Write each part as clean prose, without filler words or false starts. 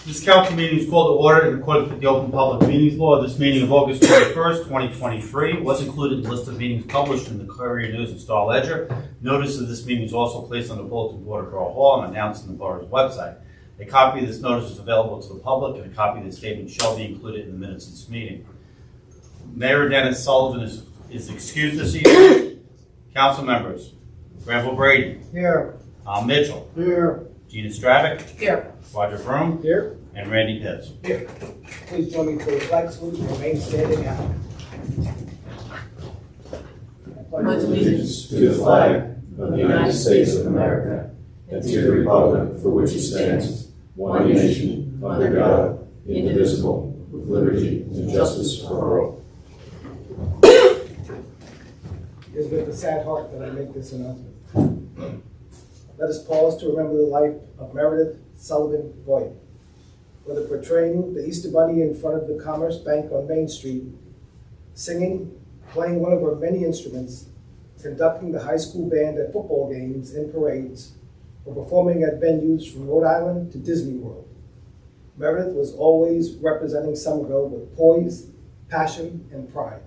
This council meeting is called to order in accordance with the Open Public Meetings Law. This meeting of August 21st, 2023 was included in the list of meetings published in the Courier News and Star Ledger. Notice of this meeting is also placed on the bulletin board of Borough Hall and announced on the borough's website. A copy of this notice is available to the public, and a copy of this statement shall be included in the minutes of this meeting. Mayor Dennis Sullivan is excused this evening. Council members: Granville Brady. Here. Al Mitchell. Here. Gina Stravic. Here. Roger Vroom. Here. And Randy Pitts. Here. Please join me for the flag salute and remain standing now. Pledge allegiance to the flag of the United States of America and to the republic for which it stands, one nation, under God, indivisible, with liberty and justice for all. It is with a sad heart that I make this announcement. Let us pause to remember the life of Meredith Sullivan Boyd. Whether portraying the Easter Bunny in front of the Commerce Bank on Main Street, singing, playing one of her many instruments, conducting the high school band at football games and parades, or performing at venues from Rhode Island to Disney World, Meredith was always representing Somerville with poise, passion, and pride.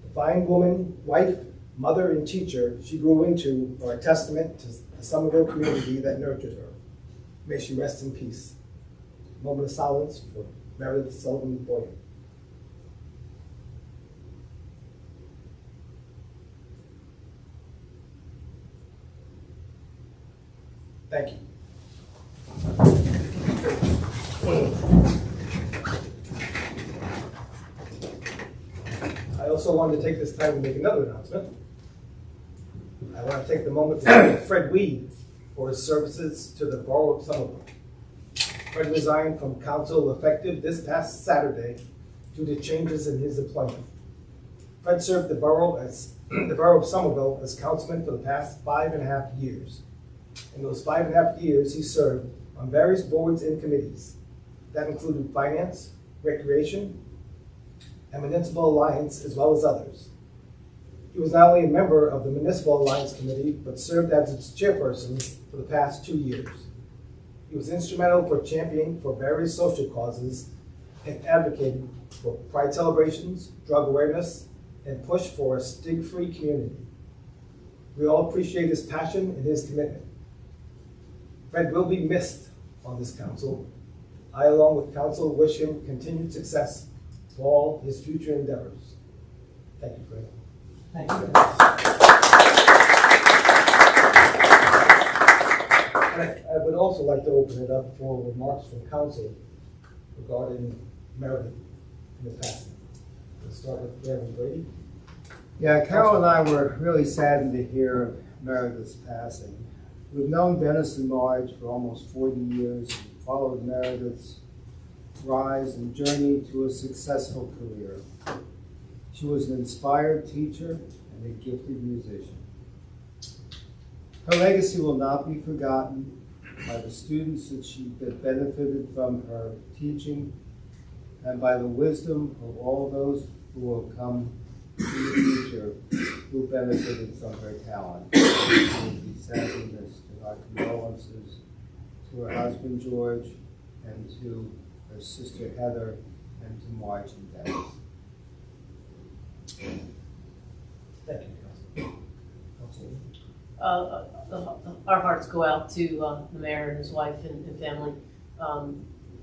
The fine woman, wife, mother, and teacher she grew into are a testament to the Somerville community that nurtured her. May she rest in peace. A moment of silence for Meredith Sullivan Boyd. Thank you. I also wanted to take this time to make another announcement. I want to take the moment to thank Fred Weed for his services to the Borough of Somerville. Fred resigned from council effective this past Saturday due to changes in his employment. Fred served the Borough of Somerville as councilman for the past 5.5 years. In those 5.5 years, he served on various boards and committees that included finance, recreation, and municipal alliance, as well as others. He was not only a member of the Municipal Alliance Committee, but served as its chairperson for the past 2 years. He was instrumental for championing for various social causes and advocating for pride celebrations, drug awareness, and push for a stig-free community. We all appreciate his passion and his commitment. Fred will be missed on this council. I, along with council, wish him continued success for all his future endeavors. Thank you, Fred. Thank you. I would also like to open it up for remarks from council regarding Meredith in the past. Let's start with Reverend Brady. Yeah, Carol and I were really saddened to hear of Meredith's passing. We've known Dennis and Marge for almost 40 years and followed Meredith's rise and journey to a successful career. She was an inspired teacher and a gifted musician. Her legacy will not be forgotten by the students that benefited from her teaching and by the wisdom of all those who will come in the future who benefited from her talent. She will be sadly missed. Our condolences to her husband George and to her sister Heather and to Marge and Dennis. Thank you, Council. Our hearts go out to the mayor and his wife and family.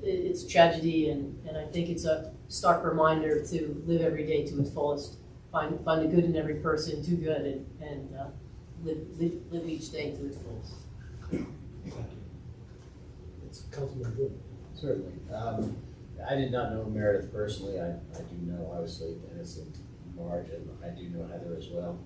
It's a tragedy, and I think it's a stark reminder to live every day to its fullest. Find the good in every person, do good, and live each day to its fullest. Thank you. It's Councilman Wood. Certainly. I did not know Meredith personally. I do know, obviously, Dennis and Marge, and I do know Heather as well.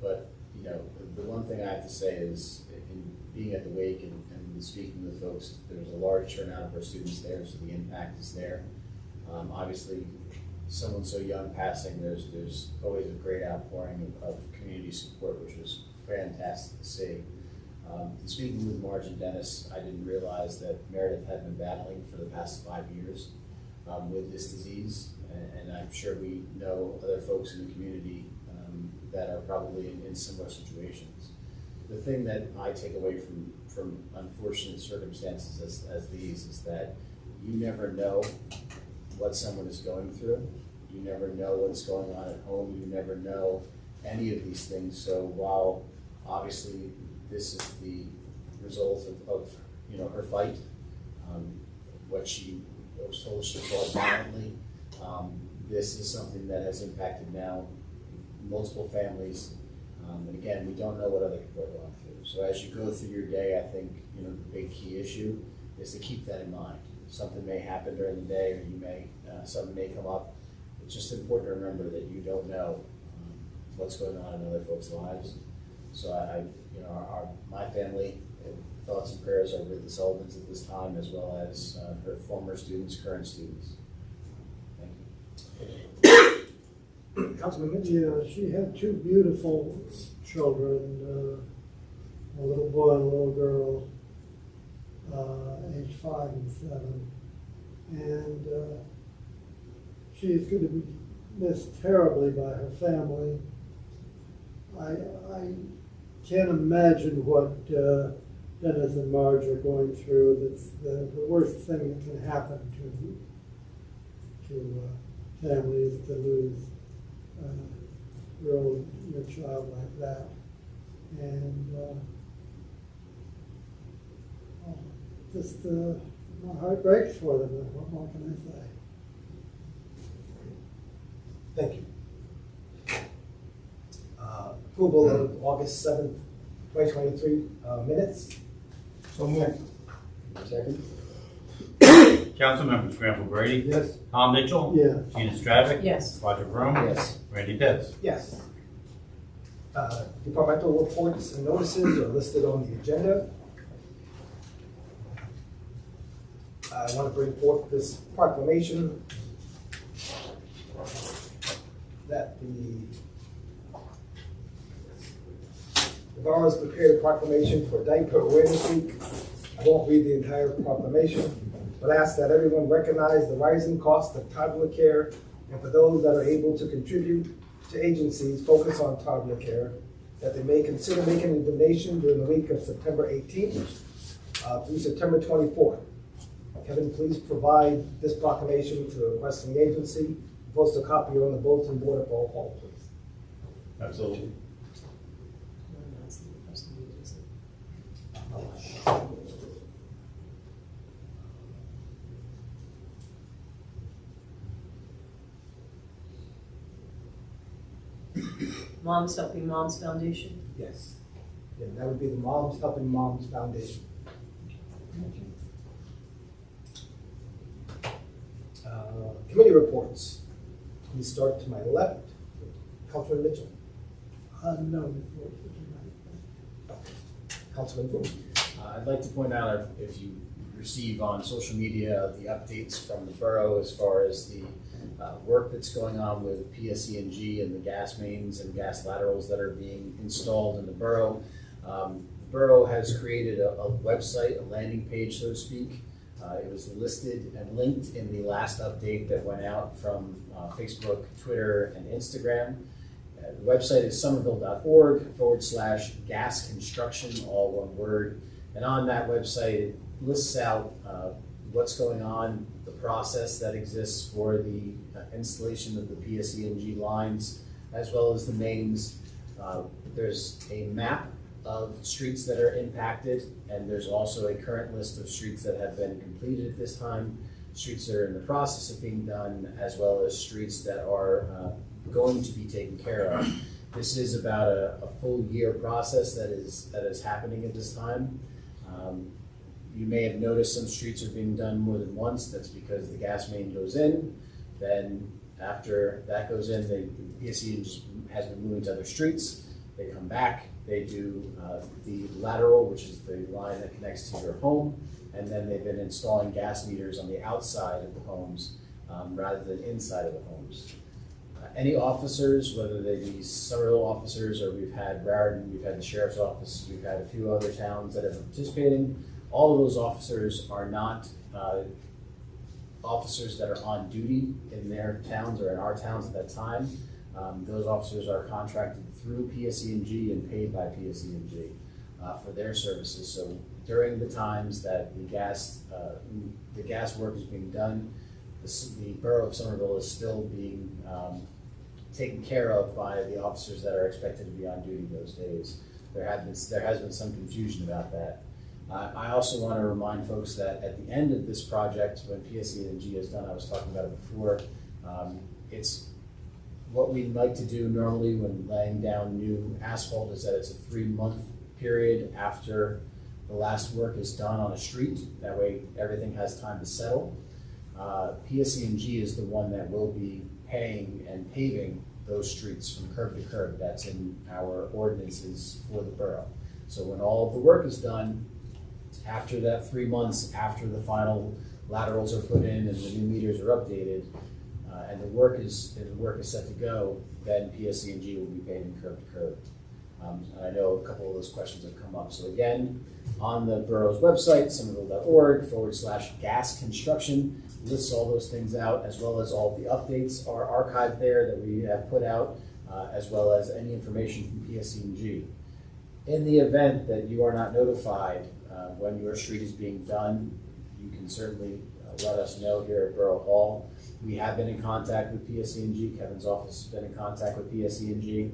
But, you know, the one thing I have to say is, in being at the wake and speaking with folks, there was a large turnout of our students there, so the impact is there. Obviously, someone so young passing, there's always a great outpouring of community support, which was fantastic to see. Speaking with Marge and Dennis, I didn't realize that Meredith had been battling for the past 5 years with this disease, and I'm sure we know other folks in the community that are probably in similar situations. The thing that I take away from unfortunate circumstances as these is that you never know what someone is going through. You never know what's going on at home. You never know any of these things. So while obviously this is the result of her fight, what she was told she fought violently, this is something that has impacted now multiple families. And again, we don't know what other people are going through. So as you go through your day, I think the big key issue is to keep that in mind. Something may happen during the day, or something may come up. It's just important to remember that you don't know what's going on in other folks' lives. So my family, thoughts and prayers are with the Sullivans at this time, as well as her former students, current students. Thank you. Councilman Mitchell? Yeah, she had two beautiful children, a little boy and a little girl, aged 5 and 7. And she is going to be missed terribly by her family. I can't imagine what Dennis and Marge are going through. That's the worst thing that can happen to families, to lose your child like that. And my heart breaks for them. What more can I say? Thank you. Approval of August 7th, 2023 minutes. So moved. Second. Council members Granville Brady, Yes. Tom Mitchell, Yeah. Gina Stravic, Yes. Roger Vroom, Yes. Randy Pitts. Yes. Departmental reports and notices are listed on the agenda. I want to bring forth this proclamation that the borough has prepared a proclamation for Diaper Awareness Week. I won't read the entire proclamation, but ask that everyone recognize the rising cost of toddler care, and for those that are able to contribute to agencies focused on toddler care, that they may consider making a donation during the week of September 18th through September 24th. Kevin, please provide this proclamation to the requesting agency. Post a copy on the bulletin board at Borough Hall, please. Absolutely. Moms Helping Moms Foundation. Yes. Yeah, that would be the Moms Helping Moms Foundation. Committee reports. We start to my left. Councilman Mitchell. No report for tonight. Councilman Wu. I'd like to point out if you receive on social media the updates from the borough as far as the work that's going on with PSE&G and the gas mains and gas laterals that are being installed in the borough. The borough has created a website, a landing page, so to speak. It was listed and linked in the last update that went out from Facebook, Twitter, and Instagram. The website is somerville.org/gas construction, all one word. And on that website, it lists out what's going on, the process that exists for the installation of the PSE&G lines, as well as the mains. There's a map of streets that are impacted, and there's also a current list of streets that have been completed at this time, streets that are in the process of being done, as well as streets that are going to be taken care of. This is about a full year process that is happening at this time. You may have noticed some streets are being done more than once. That's because the gas main goes in, then after that goes in, the PSE has been moving to other streets. They come back, they do the lateral, which is the line that connects to your home, and then they've been installing gas meters on the outside of the homes rather than inside of the homes. Any officers, whether they be Somerville officers or we've had Raritan, we've had the Sheriff's Office, we've had a few other towns that have been participating, all of those officers are not officers that are on duty in their towns or in our towns at that time. Those officers are contracted through PSE&G and paid by PSE&G for their services. So during the times that the gas work is being done, the Borough of Somerville is still being taken care of by the officers that are expected to be on duty those days. There has been some confusion about that. I also want to remind folks that at the end of this project, when PSE&G is done, I was talking about it before, it's what we'd like to do normally when laying down new asphalt is that it's a 3-month period after the last work is done on a street. That way everything has time to settle. PSE&G is the one that will be paying and paving those streets from curb to curb. That's in our ordinances for the borough. So when all of the work is done, after that 3 months, after the final laterals are put in and the new meters are updated, and the work is set to go, then PSE&G will be paving curb to curb. And I know a couple of those questions have come up. So again, on the borough's website, somerville.org/gas construction, lists all those things out, as well as all the updates are archived there that we have put out, as well as any information from PSE&G. In the event that you are not notified when your street is being done, you can certainly let us know here at Borough Hall. We have been in contact with PSE&G. Kevin's office has been in contact with PSE&G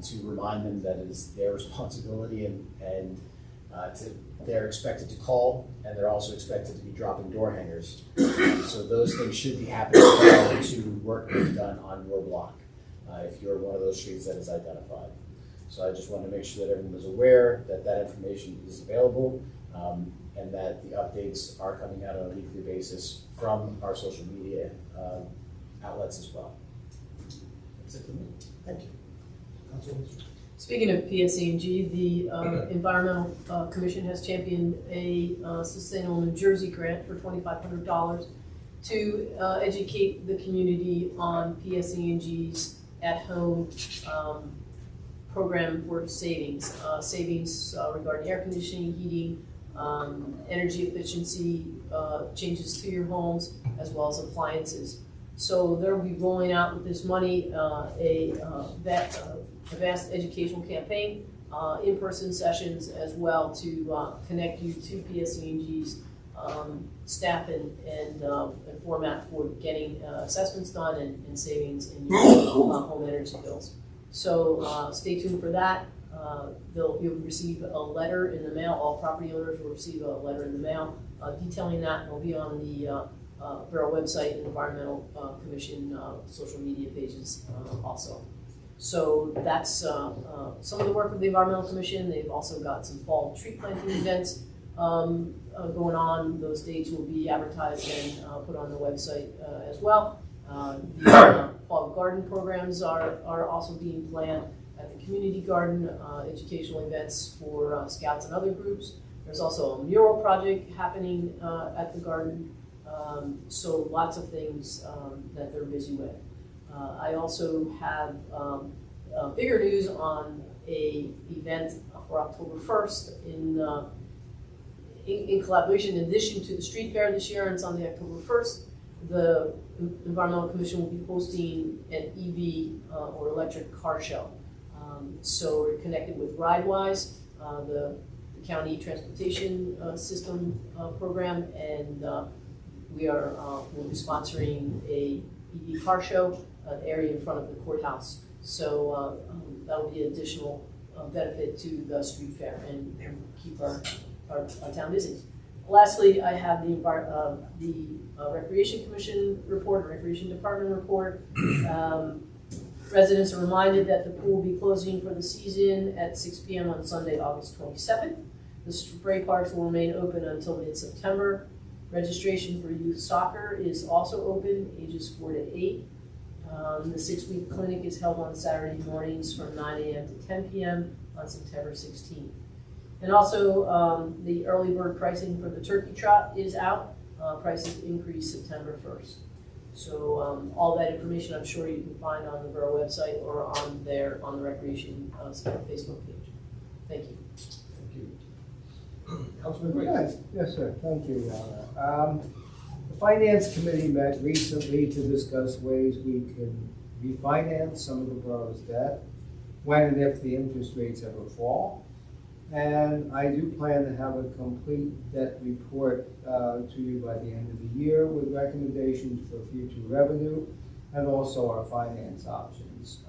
to remind them that it is their responsibility and they're expected to call, and they're also expected to be dropping door hangers. So those things should be happening prior to work being done on your block, if you're one of those streets that is identified. So I just wanted to make sure that everyone was aware that that information is available, and that the updates are coming out on a weekly basis from our social media outlets as well. That's it for me. Thank you. Councilman. Speaking of PSE&G, the Environmental Commission has championed a Sustainable New Jersey grant for $2,500 to educate the community on PSE&G's at-home program for savings. Savings regarding air conditioning, heating, energy efficiency, changes to your homes, as well as appliances. So they'll be rolling out with this money a vast educational campaign, in-person sessions as well to connect you to PSE&G's staff and format for getting assessments done and savings in your home energy bills. So stay tuned for that. You'll receive a letter in the mail. All property owners will receive a letter in the mail detailing that. It'll be on the Borough website and Environmental Commission social media pages also. So that's some of the work of the Environmental Commission. They've also got some fall tree planting events going on. Those dates will be advertised and put on the website as well. The fall garden programs are also being planned at the community garden, educational events for scouts and other groups. There's also a mural project happening at the garden. So lots of things that they're busy with. I also have bigger news on a event for October 1st in collaboration. In addition to the street fair this year on Sunday, October 1st, the Environmental Commission will be hosting an EV or electric car show. So we're connected with RideWise, the county transportation system program, and we'll be sponsoring a EV car show, an area in front of the courthouse. So that will be an additional benefit to the street fair and keep our town busy. Lastly, I have the Recreation Commission report, Recreation Department report. Residents are reminded that the pool will be closing for the season at 6 p.m. on Sunday, August 27th. The spray parks will remain open until mid-September. Registration for youth soccer is also open, ages 4 to 8. The 6-week clinic is held on Saturday mornings from 9 a.m. to 10 p.m. on September 16th. And also, the early bird pricing for the turkey trot is out. Prices increase September 1st. So all that information I'm sure you can find on the Borough website or on the Recreation Facebook page. Thank you. Thank you. Councilman Brady. Yes, sir. Thank you, The Finance Committee met recently to discuss ways we can refinance some of the borough's debt, when and if the interest rates ever fall. And I do plan to have a complete debt report to you by the end of the year with recommendations for future revenue and also our finance options.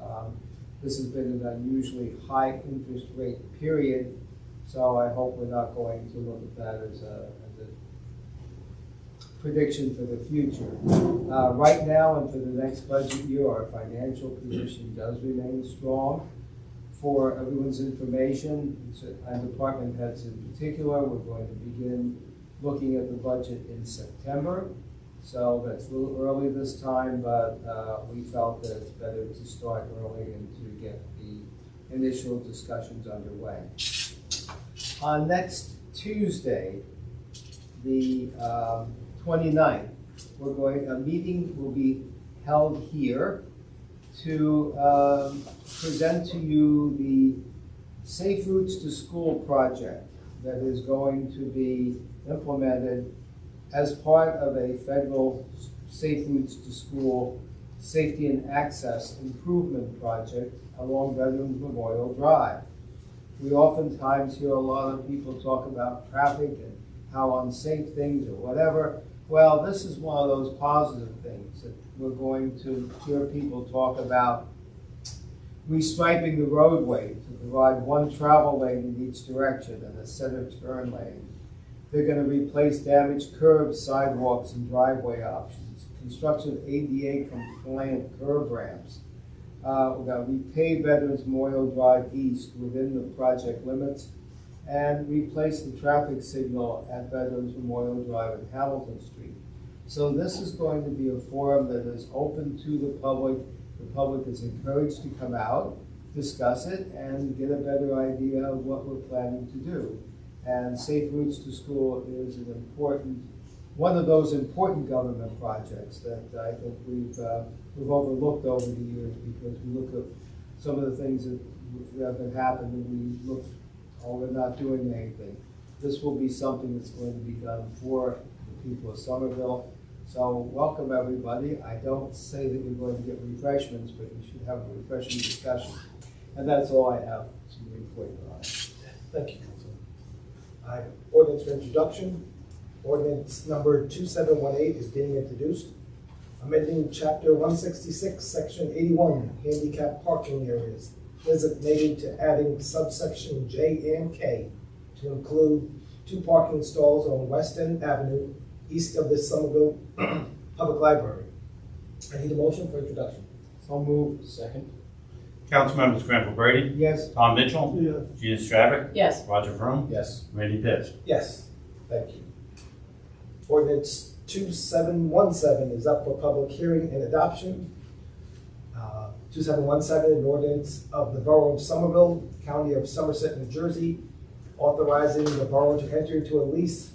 This has been an unusually high interest rate period, so I hope we're not going to look at that as a prediction for the future. Right now and for the next budget year, our financial position does remain strong. For everyone's information, and department heads in particular, we're going to begin looking at the budget in September. So that's a little early this time, but we felt that it's better to start early and to get the initial discussions underway. On next Tuesday, the 29th, a meeting will be held here to present to you the Safe Routes to School project that is going to be implemented as part of a federal Safe Routes to School safety and access improvement project along Veterans Memorial Drive. We oftentimes hear a lot of people talk about traffic and how unsafe things or whatever. Well, this is one of those positive things that we're going to hear people talk about restriping the roadway to provide one travel lane in each direction and a center turn lane. They're going to replace damaged curbs, sidewalks, and driveway options, construction of ADA compliant curb ramps. We're going to repave Veterans Memorial Drive East within the project limits and replace the traffic signal at Veterans Memorial Drive and Hamilton Street. So this is going to be a forum that is open to the public. The public is encouraged to come out, discuss it, and get a better idea of what we're planning to do. And Safe Routes to School is one of those important government projects that I think we've overlooked over the years because we look at some of the things that have been happening and we look, oh, we're not doing anything. This will be something that's going to be done for the people of Somerville. So welcome everybody. I don't say that you're going to get refreshments, but you should have a refreshing discussion. And that's all I have to report on. Thank you, Councilman. Ordinance for introduction. Ordinance number 2718 is being introduced. Amending Chapter 166, Section 81, handicap parking areas, designated to adding subsection J and K to include 2 parking stalls on West End Avenue, east of the Somerville Public Library. I need a motion for introduction. So moved. Second? Councilmembers Granville Brady, Yes. Tom Mitchell, Yes. Gina Stravic, Yes. Roger Vroom, Yes. Randy Pitts. Yes, thank you. Ordinance 2717 is up for public hearing and adoption. 2717, an ordinance of the Borough of Somerville, County of Somerset, New Jersey, authorizing the borough to enter into a lease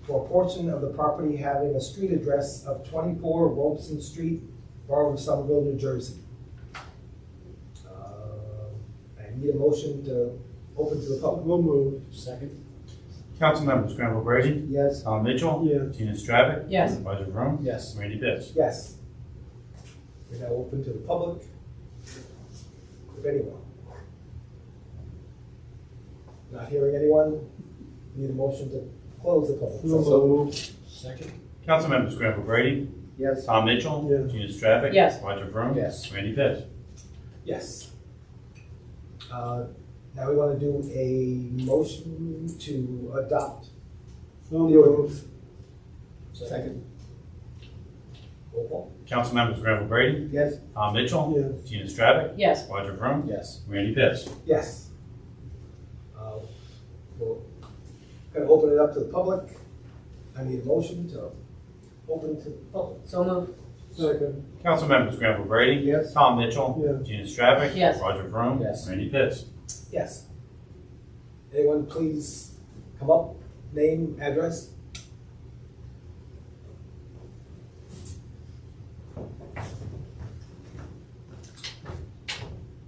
for a portion of the property having a street address of 24 Robeson Street, Borough of Somerville, New Jersey. I need a motion to open to the public. We'll move. Second? Councilmembers Granville Brady, Yes. Tom Mitchell, Yes. Gina Stravic, Yes. Roger Vroom, Yes. Randy Pitts. Yes. We're now open to the public. If anyone. Not hearing anyone, need a motion to close the public. We'll move. Second? Councilmembers Granville Brady, Yes. Tom Mitchell, Yes. Gina Stravic, Yes. Roger Vroom, Yes. Randy Pitts. Yes. Now we want to do a motion to adopt So the ordinance. move. Second? Roll call. Councilmembers Granville Brady, Yes. Tom Mitchell, Yes. Gina Stravic, Yes. Roger Vroom, Yes. Randy Pitts. Yes. We're going to open it up to the public. I need a motion to open to the public. So moved. Second. Councilmembers Granville Brady, Yes. Tom Mitchell, Yes. Gina Stravic, Yes. Roger Vroom, Yes. Randy Pitts. Yes. Anyone please come up, name, address?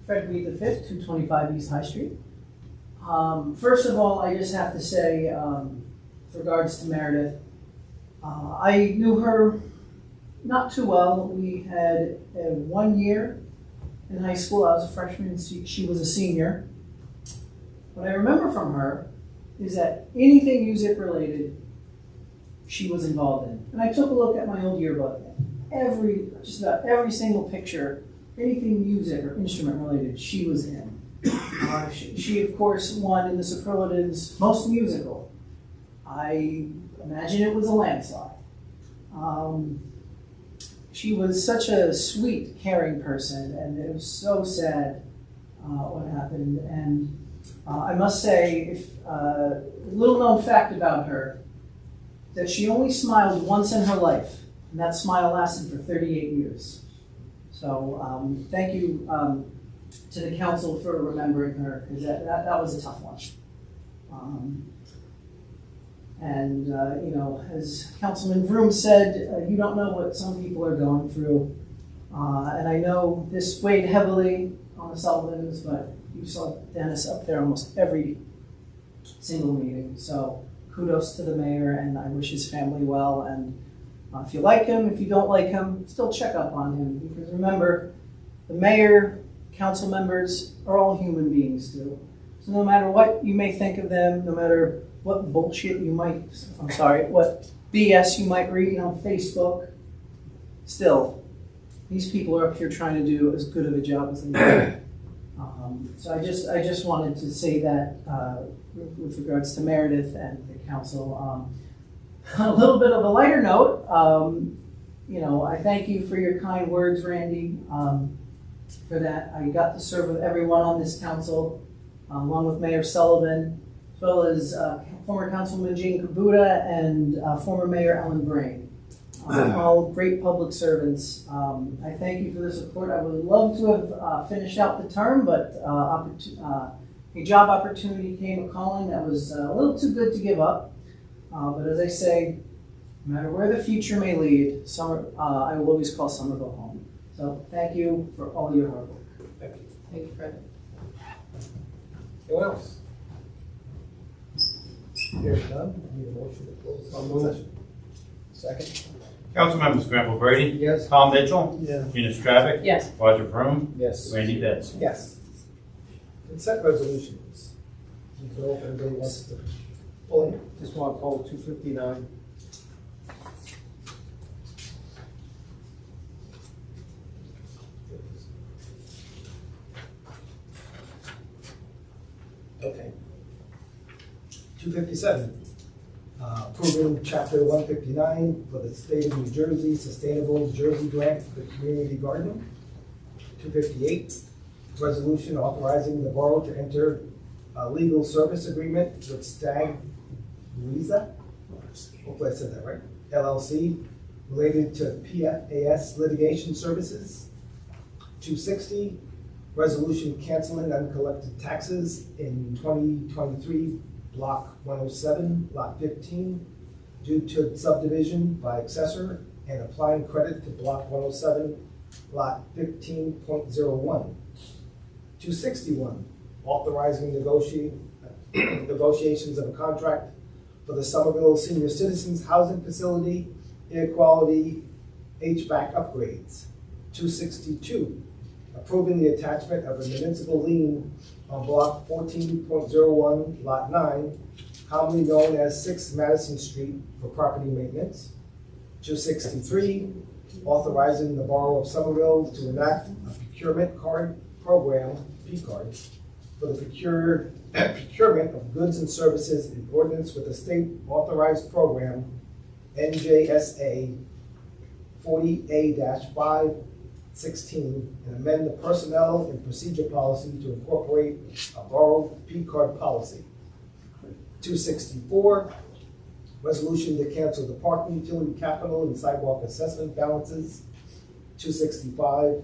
Fred Reed V, 225 East High Street. First of all, I just have to say, with regards to Meredith, I knew her not too well. We had 1 year in high school. I was a freshman and she was a senior. What I remember from her is that anything music related, she was involved in. And I took a look at my old yearbook. Just about every single picture, anything music or instrument related, she was in. She of course won in the superlatives most musical. I imagine it was a landslide. She was such a sweet, caring person, and it was so sad what happened. And I must say, a little known fact about her, that she only smiled once in her life, and that smile lasted for 38 years. So thank you to the council for remembering her, because that was a tough one. As Councilman Vroom said, you don't know what some people are going through. And I know this weighed heavily on the Sullivans, but you saw Dennis up there almost every single meeting. So kudos to the mayor, and I wish his family well. And if you like him, if you don't like him, still check up on him. Because remember, the mayor, council members are all human beings too. So no matter what you may think of them, no matter what bullshit what BS you might read on Facebook, still, these people are up here trying to do as good of a job as they can. So I just wanted to say that with regards to Meredith and the council. On a little bit of a lighter note, I thank you for your kind words, Randy. For that, I got to serve with everyone on this council, along with Mayor Sullivan, as well as former Councilman Jane Kabuta and former Mayor Ellen Brain. All great public servants. I thank you for the support. I would love to have finished out the term, but a job opportunity came calling that was a little too good to give up. But as I say, no matter where the future may lead, I will always call Somerville home. So thank you for all your hard work. Thank you. Thank you, Fred. Anyone else? Here's none. I need a motion to close the session. Second? Council members Granville Brady, Yes. Tom Mitchell, Yeah. Gina Stravic, Yes. Roger Vroom, Yes. Randy Pitts. Yes. Consent resolutions. You can open, anybody wants to pull in? Just want to poll 259. Okay. 257, approving chapter 159 for the state of New Jersey Sustainable Jersey Grant for the Community Garden. 258, resolution authorizing the borough to enter a legal service agreement with Stag Louisa, hopefully I said that right, LLC, related to PFAS litigation services. 260, resolution canceling uncollected taxes in 2023, block 107, lot 15, due to subdivision by accessor and applying credit to block 107, lot 15.01. 261, authorizing negotiations of a contract for the Somerville Senior Citizens Housing Facility, air quality, HVAC upgrades. 262, approving the attachment of a municipal lien on block 14.01, lot 9, commonly known as 6 Madison Street, for property maintenance. 263, authorizing the Borough of Somerville to enact a procurement card program, P-card, for the procurement of goods and services in accordance with the state authorized program, NJSA 40A-516, and amend the personnel and procedure policy to incorporate a borough P-card policy. 264, resolution to cancel the parking utility capital and sidewalk assessment balances. 265,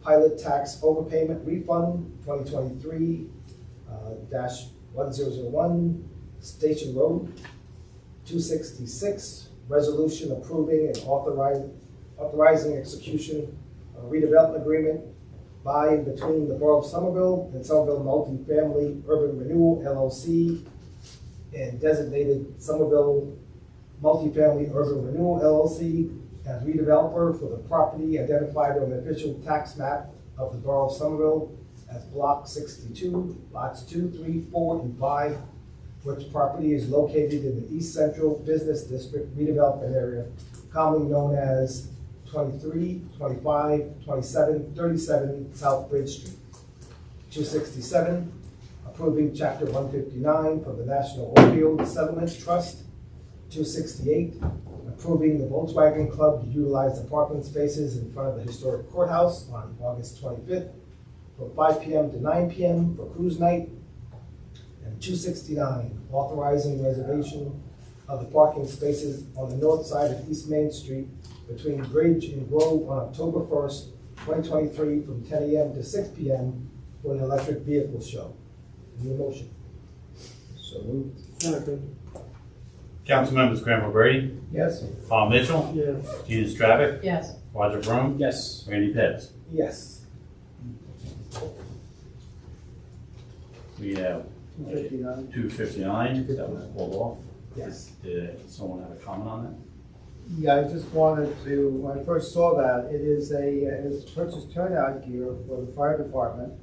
pilot tax overpayment refund 2023-1001, Station Road. 266, resolution approving and authorizing execution of a redevelopment agreement by and between the Borough of Somerville and Somerville Multifamily Urban Renewal LLC and designated Somerville Multifamily Urban Renewal LLC as redeveloper for the property identified on the official tax map of the Borough of Somerville as Block 62, Lots 2, 3, 4, and 5, which property is located in the East Central Business District redevelopment area, commonly known as 23, 25, 27, 37 South Bridge Street. 267, approving Chapter 159 from the National Opioid Settlement Trust. 268, approving the Volkswagen Club to utilize the parking spaces in front of the historic courthouse on August 25th from 5 p.m. to 9 p.m. for cruise night. And 269, authorizing reservation of the parking spaces on the north side of East Main Street between Bridge and Grove on October 1st, 2023 from 10 a.m. to 6 p.m. for an electric vehicle show. Need a motion? So moved. Second. Council members Granville Brady, Yes. Tom Mitchell, Yes. Gina Stravic, Yes. Roger Vroom, Yes. Randy Pitts. Yes. We have 259. 259, that was pulled off. Yes. Did someone have a comment on that? Yeah, I just wanted to, when I first saw that, it's purchase turnout gear for the fire department.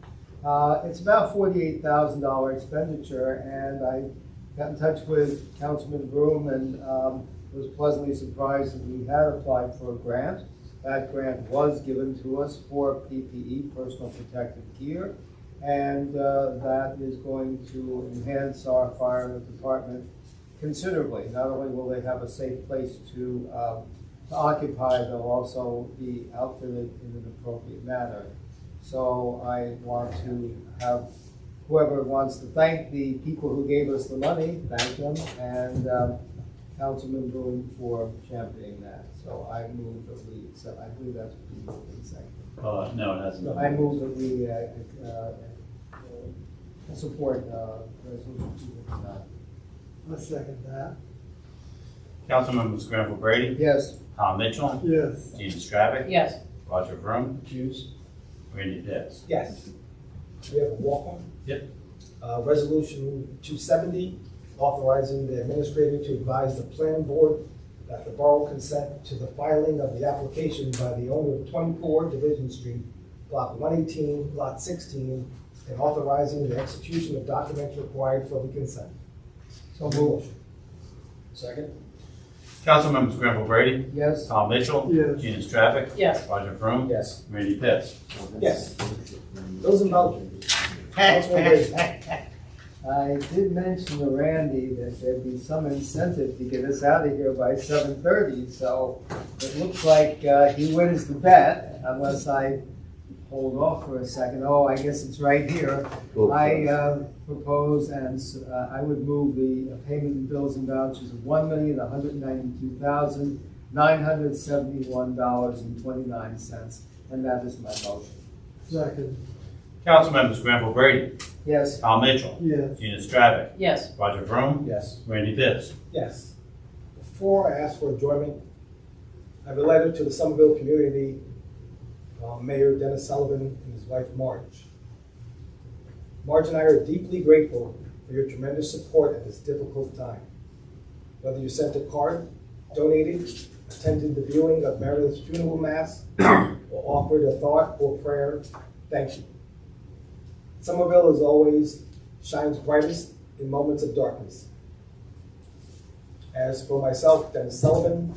It's about $48,000 expenditure, and I got in touch with Councilman Vroom and was pleasantly surprised that we had applied for a grant. That grant was given to us for PPE, personal protective gear, and that is going to enhance our fire department considerably. Not only will they have a safe place to occupy, they'll also be outfitted in an appropriate manner. So I want to have whoever wants to thank the people who gave us the money, thank them, and Councilman Boone for championing that. So I move that we accept, I believe that's what you second. No, it hasn't. I move that we support resolution 259. I second that. Council members Granville Brady, Yes. Tom Mitchell, Yes. Gina Stravic, Yes. Roger Vroom, Accused? Randy Pitts. Yes. We have a walk-on? Yep. Resolution 270, authorizing the administrator to advise the planning board that the borough consent to the filing of the application by the owner of 24 Division Street, Block 118, Lot 16, and authorizing the execution of documents required for the consent. So moved. Second? Council members Granville Brady, Yes. Tom Mitchell, Yes. Gina Stravic, Yes. Roger Vroom, Yes. Randy Pitts. Yes. Those in Belgium. Councilman Brady. I did mention to Randy that there'd be some incentive to get us out of here by 7:30, so it looks like he wins the bet unless I hold off for a second. Oh, I guess it's right here. I propose and I would move the payment in bills and vouchers of $1,192,971.29, and that is my motion. Second. Council members Granville Brady, Yes. Tom Mitchell, Yes. Gina Stravic, Yes. Roger Vroom, Yes. Randy Pitts. Yes. Before I ask for adjournment, I have a letter to the Somerville community, Mayor Dennis Sullivan and his wife Marge. Marge and I are deeply grateful for your tremendous support at this difficult time. Whether you sent a card, donated, attended the viewing of Meredith's funeral mass, or offered a thought or prayer, thank you. Somerville, as always, shines brightest in moments of darkness. As for myself, Dennis Sullivan,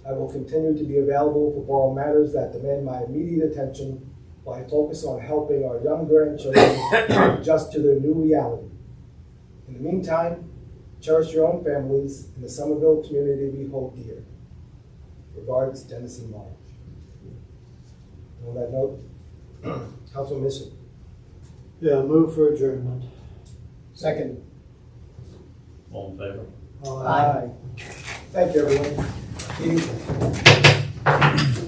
I will continue to be available for borough matters that demand my immediate attention while I focus on helping our young grandchildren adjust to their new reality. In the meantime, cherish your own families in the Somerville community we hold dear. Regards, Dennis and Marge. And on that note, Councilman Mitchell. Yeah, move for adjournment. Second. All in favor? Aye. Thank you, everyone. Good evening.